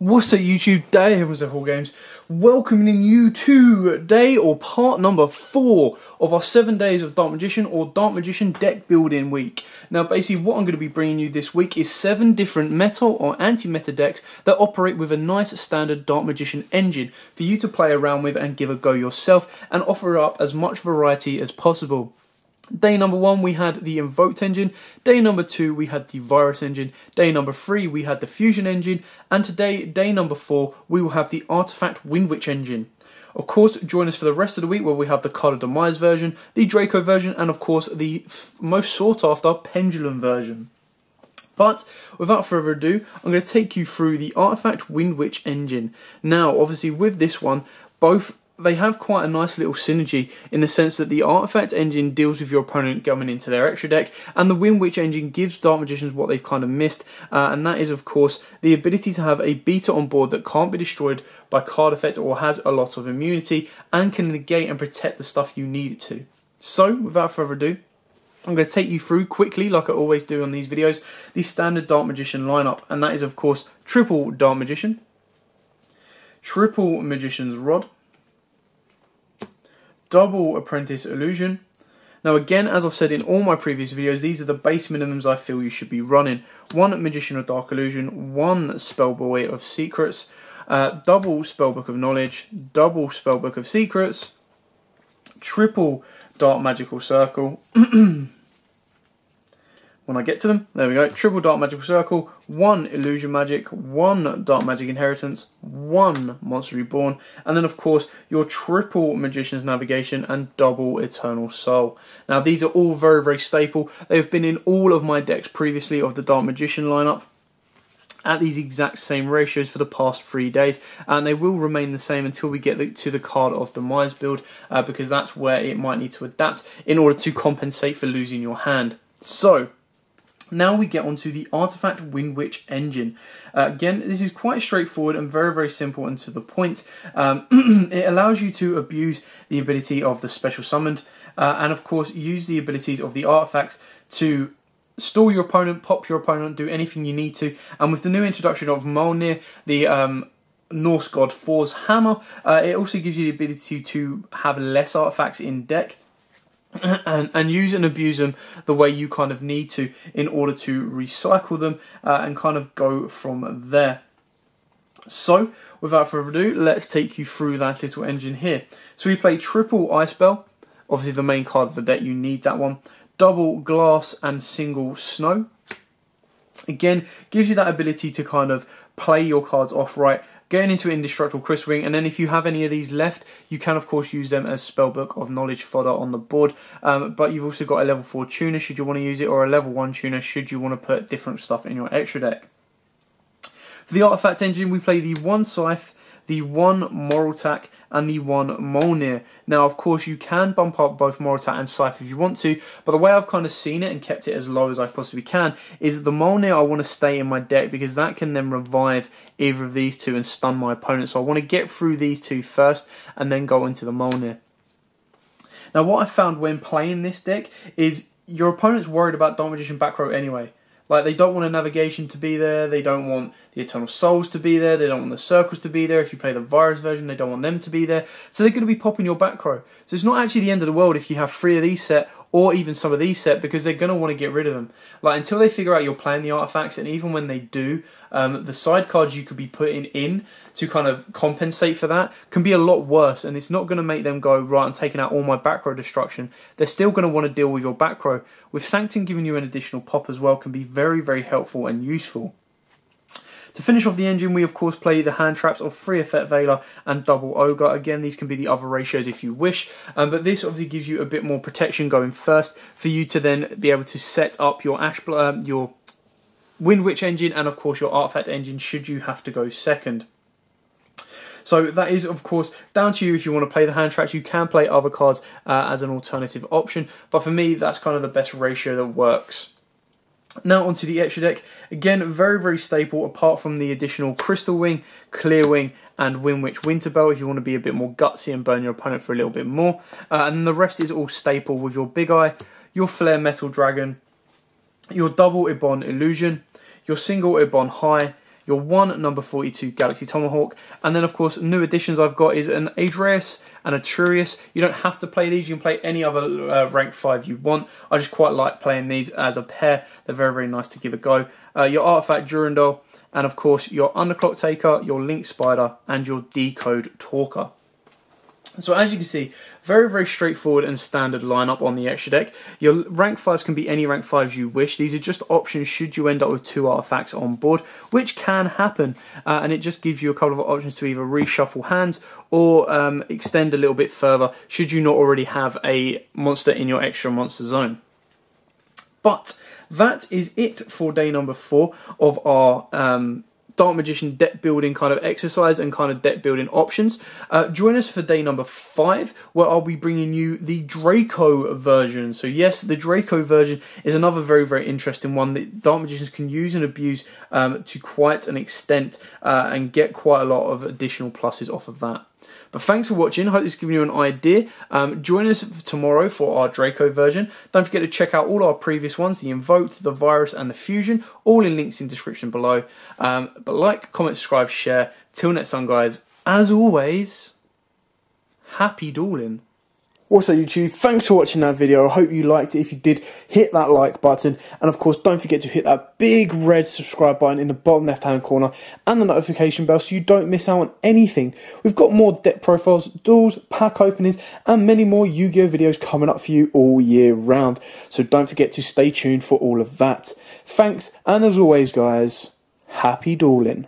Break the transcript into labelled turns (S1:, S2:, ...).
S1: What's up YouTube, Day here from ZephyR, welcoming you to day or part number 4 of our 7 days of Dark Magician or Dark Magician deck building week. Now basically what I'm going to be bringing you this week is 7 different meta or anti-meta decks that operate with a nice standard Dark Magician engine for you to play around with and give a go yourself and offer up as much variety as possible. Day number 1 we had the Invoked engine, day number 2 we had the Virus engine, day number 3 we had the Fusion engine, and today, day number 4, we will have the Artifact Windwitch engine. Of course, join us for the rest of the week where we have the Card of Demise version, the Draco version, and of course the most sought after Pendulum version. But without further ado, I'm going to take you through the Artifact Windwitch engine. Now, obviously with this one, they have quite a nice little synergy in the sense that the Artifact engine deals with your opponent coming into their extra deck, and the Windwitch engine gives Dark Magicians what they've kind of missed, and that is of course the ability to have a beta on board that can't be destroyed by card effect or has a lot of immunity and can negate and protect the stuff you need it to. So without further ado, I'm going to take you through quickly, like I always do on these videos, the standard Dark Magician lineup, and that is of course triple Dark Magician, triple Magician's Rod, double Apprentice Illusion. Now again, as I've said in all my previous videos, these are the base minimums I feel you should be running. 1 Magician of Dark Illusion, 1 Spellboy of Secrets, double Spellbook of Knowledge, double Spellbook of Secrets, triple Dark Magical Circle. When I get to them, there we go, triple Dark Magical Circle, 1 Illusion Magic, 1 Dark Magic Inheritance, 1 Monster Reborn, and then of course your triple Magician's Navigation and double Eternal Soul. Now these are all very, very staple. They've been in all of my decks previously of the Dark Magician lineup at these exact same ratios for the past 3 days, and they will remain the same until we get to the Card of Demise build, because that's where it might need to adapt in order to compensate for losing your hand. So now we get onto the Artifact Windwitch engine. Again, this is quite straightforward and very, very simple and to the point. It allows you to abuse the ability of the special summoned, and of course use the abilities of the artifacts to stall your opponent, pop your opponent, do anything you need to. And with the new introduction of Mjolnir, the Norse god Thor's hammer, it also gives you the ability to have less artifacts in deck and use and abuse them the way you kind of need to in order to recycle them and kind of go from there. So without further ado, let's take you through that little engine here. So we play triple Ice Bell, obviously the main card of the deck, you need that one, double Glass and single Snow. Again, gives you that ability to kind of play your cards off right, getting into Indestructible Crystal Ring, and then if you have any of these left, you can of course use them as Spellbook of Knowledge fodder on the board, but you've also got a level 4 tuner should you want to use it, or a level 1 tuner should you want to put different stuff in your extra deck. For the Artifact engine, we play the 1 Scythe, the 1 Moraltac, and the 1 Mjolnir. Now of course you can bump up both Moraltac and Scythe if you want to, but the way I've kind of seen it and kept it as low as I possibly can is the Mjolnir I want to stay in my deck because that can then revive either of these two and stun my opponent. So I want to get through these two first and then go into the Mjolnir. Now what I found when playing this deck is your opponent's worried about Dark Magician back row anyway. Like, they don't want a Navigation to be there, they don't want the Eternal Souls to be there, they don't want the Circles to be there. If you play the Virus version, they don't want them to be there. So they're going to be popping your back row. So it's not actually the end of the world if you have 3 of these set, or even some of these set, because they're going to want to get rid of them. Like, until they figure out you're playing the artifacts, and even when they do, the side cards you could be putting in to kind of compensate for that can be a lot worse, and it's not going to make them go, right, I'm taking out all my back row destruction. They're still going to want to deal with your back row. With Sanctum giving you an additional pop as well can be very, very helpful and useful. To finish off the engine, we of course play the hand traps of 3 Effect Veiler and double Ogre. Again, these can be the other ratios if you wish, but this obviously gives you a bit more protection going first for you to then be able to set up your your Windwitch engine and of course your Artifact engine should you have to go second. So that is of course down to you if you want to play the hand traps. You can play other cards as an alternative option, but for me that's kind of the best ratio that works. Now onto the extra deck. Again, very, very staple apart from the additional Crystal Wing, Clear Wing and Windwitch Winterbell if you want to be a bit more gutsy and burn your opponent for a little bit more. And then the rest is all staple with your Big Eye, your Flare Metal Dragon, your double Ibon Illusion, your single Ibon High, your one number 42 Galaxy Tomahawk, and then of course new additions I've got is an Adreus and a Turius. You don't have to play these, you can play any other rank 5 you want. I just quite like playing these as a pair. They're very, very nice to give a go. Your Artifact Durandal, and of course your Underclock Taker, your Link Spider, and your Decode Talker. So as you can see, very, very straightforward and standard lineup on the extra deck. Your rank 5s can be any rank 5s you wish. These are just options should you end up with 2 artifacts on board, which can happen. And it just gives you a couple of options to either reshuffle hands or extend a little bit further should you not already have a monster in your extra monster zone. But that is it for day number 4 of our Dark Magician deck building kind of exercise and kind of deck building options. Join us for day number 5, where I'll be bringing you the Draco version. So yes, the Draco version is another very, very interesting one that Dark Magicians can use and abuse to quite an extent and get quite a lot of additional pluses off of that. But thanks for watching. I hope this has given you an idea. Join us tomorrow for our Draco version. Don't forget to check out all our previous ones, the Invoked, the Virus and the Fusion, all in links in the description below. But like, comment, subscribe, share. Till next time, guys, as always, happy dueling. Also, YouTube, thanks for watching that video. I hope you liked it. If you did, hit that like button. And of course, don't forget to hit that big red subscribe button in the bottom left-hand corner and the notification bell so you don't miss out on anything. We've got more deck profiles, duels, pack openings, and many more Yu-Gi-Oh! Videos coming up for you all year round. So don't forget to stay tuned for all of that. Thanks, and as always, guys, happy dueling.